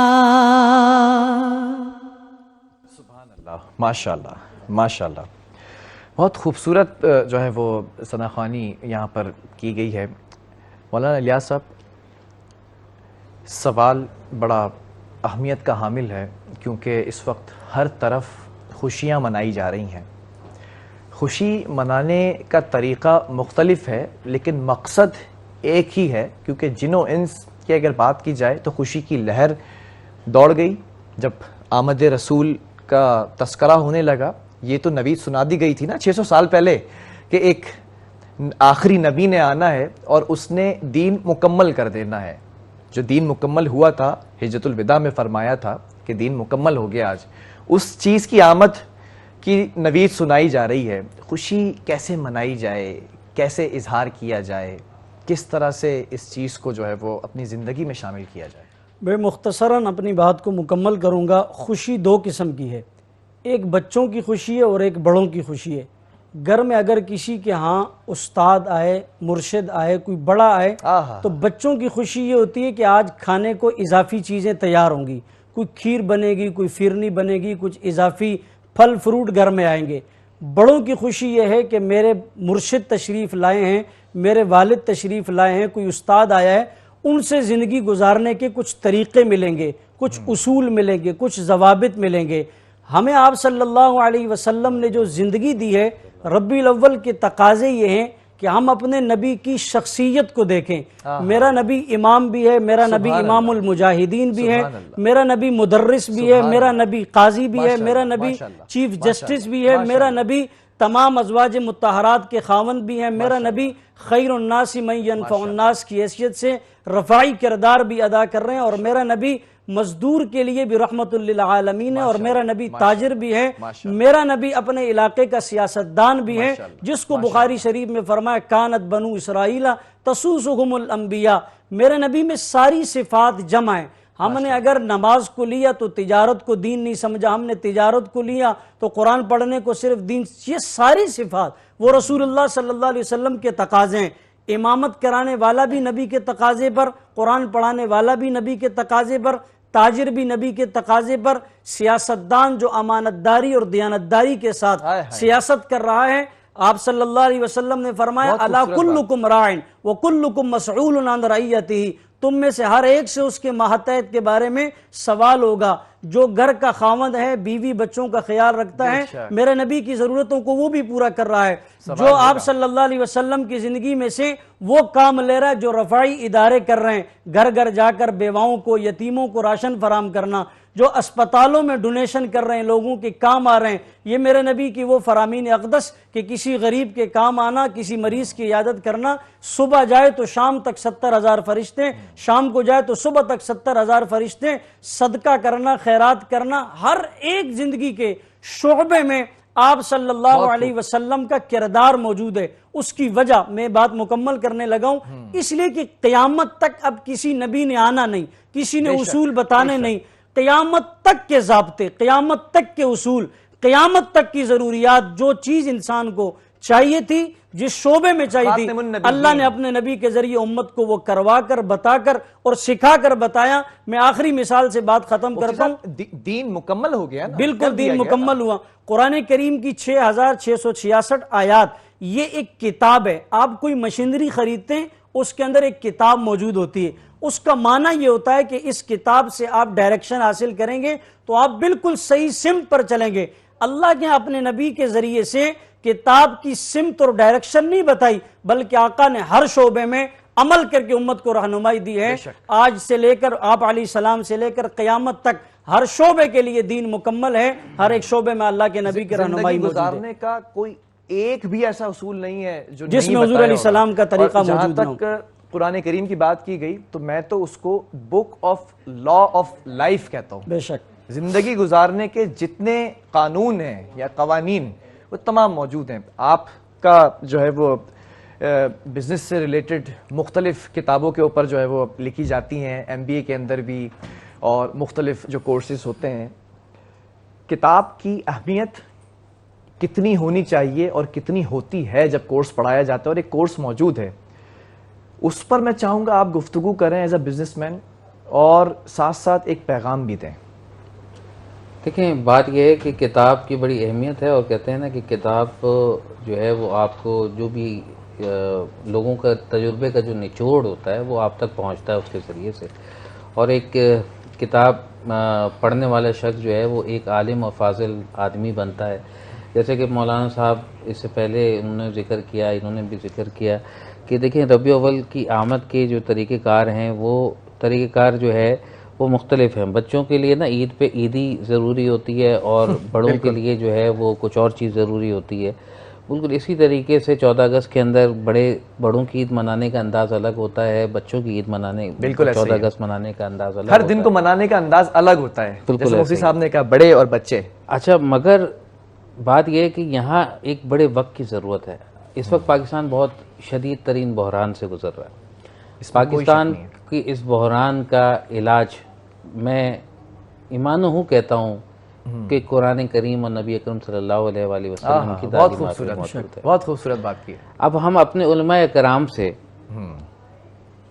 سبحان اللہ، ماشاء اللہ ماشاء اللہ. بہت خوبصورت جو ہے وہ ثناخوانی یہاں پر کی گئی ہے. مولانا الیاس صاحب، سوال بڑا اہمیت کا حامل ہے کیونکہ اس وقت ہر طرف خوشیاں منائی جا رہی ہیں. خوشی منانے کا طریقہ مختلف ہے لیکن مقصد ایک ہی ہے، کیونکہ جن و انس کی اگر بات کی جائے تو خوشی کی لہر دوڑ گئی. جب آمد رسول کا تذکرہ ہونے لگا، یہ تو نوید سنا دی گئی تھی نا 600 سال پہلے کہ ایک آخری نبی نے آنا ہے اور اس نے دین مکمل کر دینا ہے. جو دین مکمل ہوا تھا، حجۃ الوداع میں فرمایا تھا کہ دین مکمل ہو گیا. آج اس چیز کی آمد کی نوید سنائی جا رہی ہے. خوشی کیسے منائی جائے، کیسے اظہار کیا جائے، کس طرح سے اس چیز کو جو ہے وہ اپنی زندگی میں شامل کیا جائے؟ میں مختصراً اپنی بات کو مکمل کروں گا. خوشی دو قسم کی ہے، ایک بچوں کی خوشی ہے اور ایک بڑوں کی خوشی ہے. گھر میں اگر کسی کے ہاں استاد آئے، مرشد آئے، کوئی بڑا آئے تو بچوں کی خوشی یہ ہوتی ہے کہ آج کھانے کو اضافی چیزیں تیار ہوں گی، کوئی کھیر بنے گی، کوئی فیرنی بنے گی، کچھ اضافی پھل فروٹ گھر میں آئیں گے. بڑوں کی خوشی یہ ہے کہ میرے مرشد تشریف لائے ہیں، میرے والد تشریف لائے ہیں، کوئی استاد آیا ہے، ان سے زندگی گزارنے کے کچھ طریقے ملیں گے، کچھ اصول ملیں گے، کچھ ضوابط ملیں گے. ہمیں آپ صلی اللہ علیہ وسلم نے جو زندگی دی ہے، ربیع الاول کے تقاضے یہ ہیں کہ ہم اپنے نبی کی شخصیت کو دیکھیں. میرا نبی امام بھی ہے, میرا نبی امام المجاہدین بھی ہے, میرا نبی مدرس بھی ہے, میرا نبی قاضی بھی ہے, میرا نبی چیف جسٹس بھی ہے, میرا نبی تمام ازواج مطہرات کے خاوند بھی ہیں, میرا نبی خیر الناس من ینفع الناس کی حیثیت سے رفاعی کردار بھی ادا کر رہے ہیں, اور میرا نبی مزدور کے لیے بھی رحمت للعالمین ہے, اور میرا نبی تاجر بھی ہے, میرا نبی اپنے علاقے کا سیاستدان بھی ہے, جس کو بخاری شریف میں فرمایا کانت بنو اسرائیل تسوسہم الانبیاء. میرے نبی میں ساری صفات جمع ہیں. ہم نے اگر نماز کو لیا تو تجارت کو دین نہیں سمجھا, ہم نے تجارت کو لیا تو قرآن پڑھنے کو صرف دین. یہ ساری صفات وہ رسول اللہ صلی اللہ علیہ وسلم کے تقاضے ہیں. امامت کرانے والا بھی نبی کے تقاضے پر, قرآن پڑھانے والا بھی نبی کے تقاضے پر, تاجر بھی نبی کے تقاضے پر, سیاستدان جو امانتداری اور دیانتداری کے ساتھ سیاست کر رہا ہے. آپ صلی اللہ علیہ وسلم نے فرمایا الا کلکم راعٍ وکلکم مسئول عن رعیتہ, تم میں سے ہر ایک سے اس کے ماتحت کے بارے میں سوال ہوگا. جو گھر کا خاوند ہے, بیوی بچوں کا خیال رکھتا ہے, میرے نبی کی ضرورتوں کو وہ بھی پورا کر رہا ہے. جو آپ صلی اللہ علیہ وسلم کی زندگی میں سے وہ کام لے رہا ہے جو رفاعی ادارے کر رہے ہیں, گھر گھر جا کر بیواؤں کو, یتیموں کو راشن فراہم کرنا, جو اسپتالوں میں ڈونیشن کر رہے ہیں, لوگوں کے کام آ رہے ہیں, یہ میرے نبی کی وہ فرامین اقدس کہ کسی غریب کے کام آنا, کسی مریض کی عیادت کرنا. صبح جائے تو شام تک 70,000 فرشتے, شام کو جائے تو صبح تک 70,000 فرشتے, صدقہ کرنا, خیرات کرنا, ہر ایک زندگی کے شعبے میں آپ صلی اللہ علیہ وسلم کا کردار موجود ہے. اس کی وجہ میں بات مکمل کرنے لگا ہوں, اس لیے کہ قیامت تک اب کسی نبی نے آنا نہیں, کسی نے اصول بتانے نہیں. قیامت تک کے ضابطے, قیامت تک کے اصول, قیامت تک کی ضروریات, جو چیز انسان کو چاہیے تھی, جس شعبے میں چاہیے تھی, اللہ نے اپنے نبی کے ذریعے امت کو وہ کروا کر, بتا کر اور سکھا کر بتایا. میں آخری مثال سے بات ختم کرتا ہوں. دین مکمل ہو گیا نا, بالکل دین مکمل ہوا. قرآن کریم کی 6666 آیات, یہ ایک کتاب ہے. آپ کوئی مشینری خریدتے ہیں, اس کے اندر ایک کتاب موجود ہوتی ہے. اس کا معنی یہ ہوتا ہے کہ اس کتاب سے آپ ڈائریکشن حاصل کریں گے تو آپ بالکل صحیح سمت پر چلیں گے. اللہ نے اپنے نبی کے ذریعے سے کتاب کی سمت اور ڈائریکشن نہیں بتائی, بلکہ آقا نے ہر شعبے میں عمل کر کے امت کو رہنمائی دی ہے. آج سے لے کر آپ علیہ السلام سے لے کر قیامت تک ہر شعبے کے لیے دین مکمل ہے. ہر ایک شعبے میں اللہ کے نبی کی رہنمائی موجود ہے. گزارنے کا کوئی ایک بھی ایسا اصول نہیں ہے جو جس میں حضور علیہ السلام کا طریقہ موجود نہ ہو. جہاں تک قرآن کریم کی بات کی گئی تو میں تو اس کو book of law of life کہتا ہوں. بے شک زندگی گزارنے کے جتنے قانون ہیں یا قوانین وہ تمام موجود ہیں. آپ کا جو ہے وہ بزنس سے ریلیٹڈ مختلف کتابوں کے اوپر جو ہے وہ لکھی جاتی ہیں, MBA کے اندر بھی, اور مختلف جو کورسز ہوتے ہیں. کتاب کی اہمیت کتنی ہونی چاہیے اور کتنی ہوتی ہے جب کورس پڑھایا جاتا ہے, اور ایک کورس موجود ہے, اس پر میں چاہوں گا آپ گفتگو کریں ایز اے بزنس مین, اور ساتھ ساتھ ایک پیغام بھی دیں. دیکھیں بات یہ ہے کہ کتاب کی بڑی اہمیت ہے, اور کہتے ہیں نا کہ کتاب جو ہے وہ آپ کو جو بھی لوگوں کا تجربے کا جو نچوڑ ہوتا ہے وہ آپ تک پہنچتا ہے اس کے ذریعے سے. اور ایک کتاب پڑھنے والا شخص جو ہے وہ ایک عالم و فاضل آدمی بنتا ہے. جیسے کہ مولانا صاحب اس سے پہلے انہوں نے ذکر کیا, انہوں نے بھی ذکر کیا کہ دیکھیں ربیع اول کی آمد کے جو طریقہ کار ہیں وہ طریقہ کار جو ہے وہ مختلف ہیں. بچوں کے لیے نا عید پہ عیدی ضروری ہوتی ہے, اور بڑوں کے لیے جو ہے وہ کچھ اور چیز ضروری ہوتی ہے. بالکل اسی طریقے سے 14 اگست کے اندر بڑوں کی عید منانے کا انداز الگ ہوتا ہے, بچوں کی عید منانے 14 اگست منانے کا انداز الگ ہوتا ہے. ہر دن کو منانے کا انداز الگ ہوتا ہے, جیسے مفتی صاحب نے کہا بڑے اور بچے. اچھا, مگر بات یہ ہے کہ یہاں ایک بڑے وقت کی ضرورت ہے. اس وقت پاکستان بہت شدید ترین بحران سے گزر رہا ہے. پاکستان کی اس بحران کا علاج میں ایمان ہوں کہتا ہوں کہ قرآن کریم اور نبی اکرم صلی اللہ علیہ وآلہ وسلم کی تعلیمات میں موجود ہے. بہت خوبصورت بات کی ہے. اب ہم اپنے علماء اکرام سے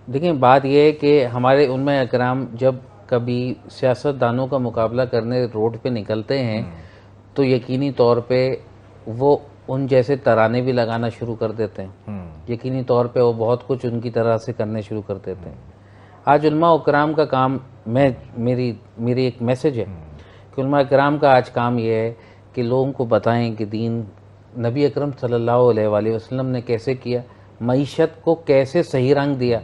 دیکھیں, بات یہ ہے کہ hمارے علماء اکرام جب کبھی سیاست دانوں کا مقابلہ کرنے روڈ پہ نکلتے ہیں تو یقینی طور پہ وہ ان جیسے ترانے بھی لگانا شروع کر دیتے ہیں. یقینی طور پہ وہ بہت کچھ ان کی طرح سے کرنے شروع کر دیتے ہیں. آج علماء اکرام کا کام, میری ایک میسج ہے کہ علماء اکرام کا آج کام یہ ہے کہ لوگوں کو بتائیں کہ دین نبی اکرم صلی اللہ علیہ وآلہ وسلم نے کیسے کیا، معیشت کو کیسے صحیح رنگ دیا.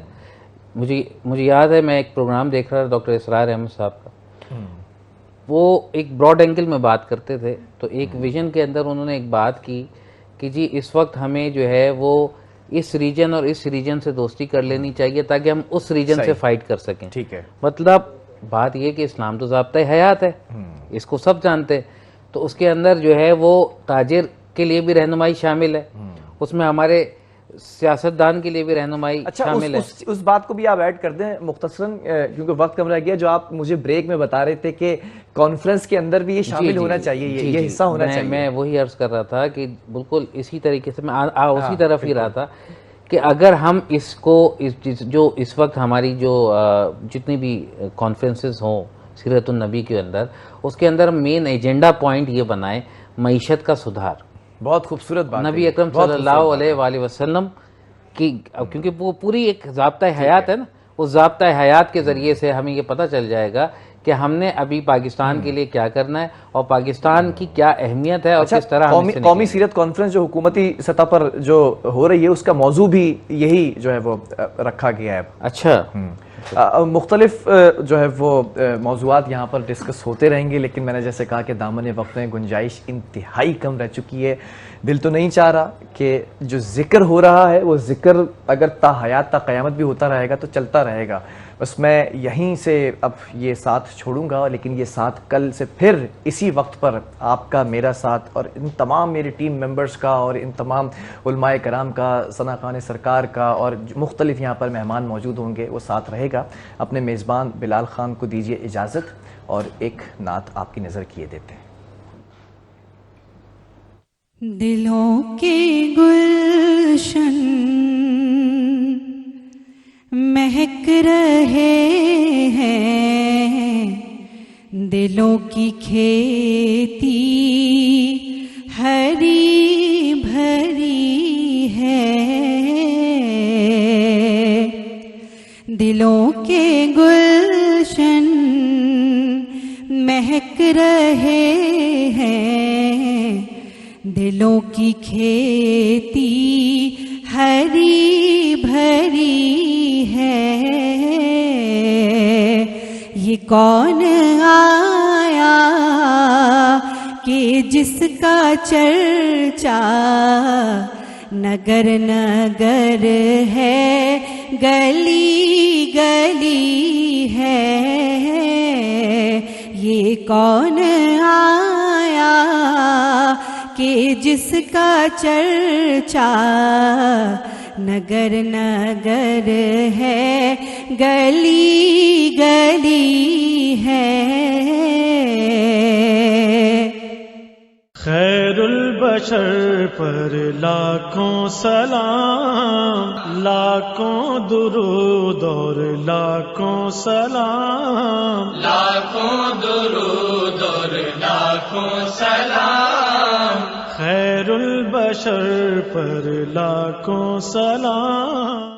مجھے یاد ہے میں ایک پروگرام دیکھ رہا تھا ڈاکٹر اسرار احمد صاحب کا، وہ ایک براڈ اینگل میں بات کرتے تھے، تو ایک ویژن کے اندر انہوں نے ایک بات کی کہ جی اس وقت ہمیں جو ہے وہ اس ریجن اور اس ریجن سے دوستی کر لینی چاہیے تاکہ ہم اس ریجن سے فائٹ کر سکیں. ٹھیک ہے. مطلب بات یہ کہ اسلام تو ضابطۂ حیات ہے، اس کو سب جانتے، تو اس کے اندر جو ہے وہ تاجر کے لیے بھی رہنمائی شامل ہے، اس میں ہمارے سیاستدان کے لیے بھی رہنمائی شامل ہے. اس بات کو بھی آپ ایڈ کر دیں مختصراً کیونکہ وقت کم رہ گیا، جو آپ مجھے بریک میں بتا رہے تھے کہ کانفرنس کے اندر بھی یہ شامل ہونا چاہیے، یہ حصہ ہونا چاہیے. میں وہی عرض کر رہا تھا کہ بالکل اسی طریقے سے میں اسی طرف ہی رہا تھا کہ اگر ہم اس کو جو اس وقت ہماری جو جتنی بھی کانفرنسز ہوں سیرت النبی کے اندر، اس کے اندر مین ایجنڈا پوائنٹ یہ بنائے معیشت کا سدھار. بہت خوبصورت بات نبی اکرم صلی اللہ علیہ وآلہ وسلم کی، کیونکہ وہ پوری ایک ضابطۂ حیات ہے نا، اس ضابطۂ حیات کے ذریعے سے ہمیں یہ پتہ چل جائے گا کہ ہم نے ابھی پاکستان کے لیے کیا کرنا ہے اور پاکستان کی کیا اہمیت ہے اور کس طرح قومی سیرت کانفرنس جو حکومتی سطح پر جو ہو رہی ہے اس کا موضوع بھی یہی جو ہے وہ رکھا گیا ہے. اچھا، مختلف جو ہے وہ موضوعات یہاں پر ڈسکس ہوتے رہیں گے، لیکن میں نے جیسے کہا کہ دامن وقت میں گنجائش انتہائی کم رہ چکی ہے. دل تو نہیں چاہ رہا کہ جو ذکر ہو رہا ہے وہ ذکر اگر تا حیات تا قیامت بھی ہوتا رہے گا تو چلتا رہے گا. بس میں یہیں سے اب یہ ساتھ چھوڑوں گا، لیکن یہ ساتھ کل سے پھر اسی وقت پر آپ کا، میرا ساتھ اور ان تمام میری ٹیم ممبرز کا اور ان تمام علماء کرام کا، ثنا خان سرکار کا اور مختلف یہاں پر مہمان موجود ہوں گے، وہ ساتھ رہے گا. اپنے میزبان بلال خان کو دیجیے اجازت اور ایک نعت آپ کی نظر کیے دیتے ہیں. دلوں کے گلشن مہک رہے ہیں، دلوں کی کھیتی ہری بھری ہے، دلوں کے گلشن مہک رہے ہیں، دلوں کی کھیتی ہری بھری ہے. یہ کون آیا کہ جس کا چرچا نگر نگر ہے، گلی گلی ہے. یہ کون آیا کہ جس کا چرچا نگر نگر ہے، گلی گلی ہے. خیر البشر پر لاکھوں سلام، لاکھوں درود اور لاکھوں سلام، لاکھوں درود اور لاکھوں سلام. خیر البشر پر لاکھوں سلام.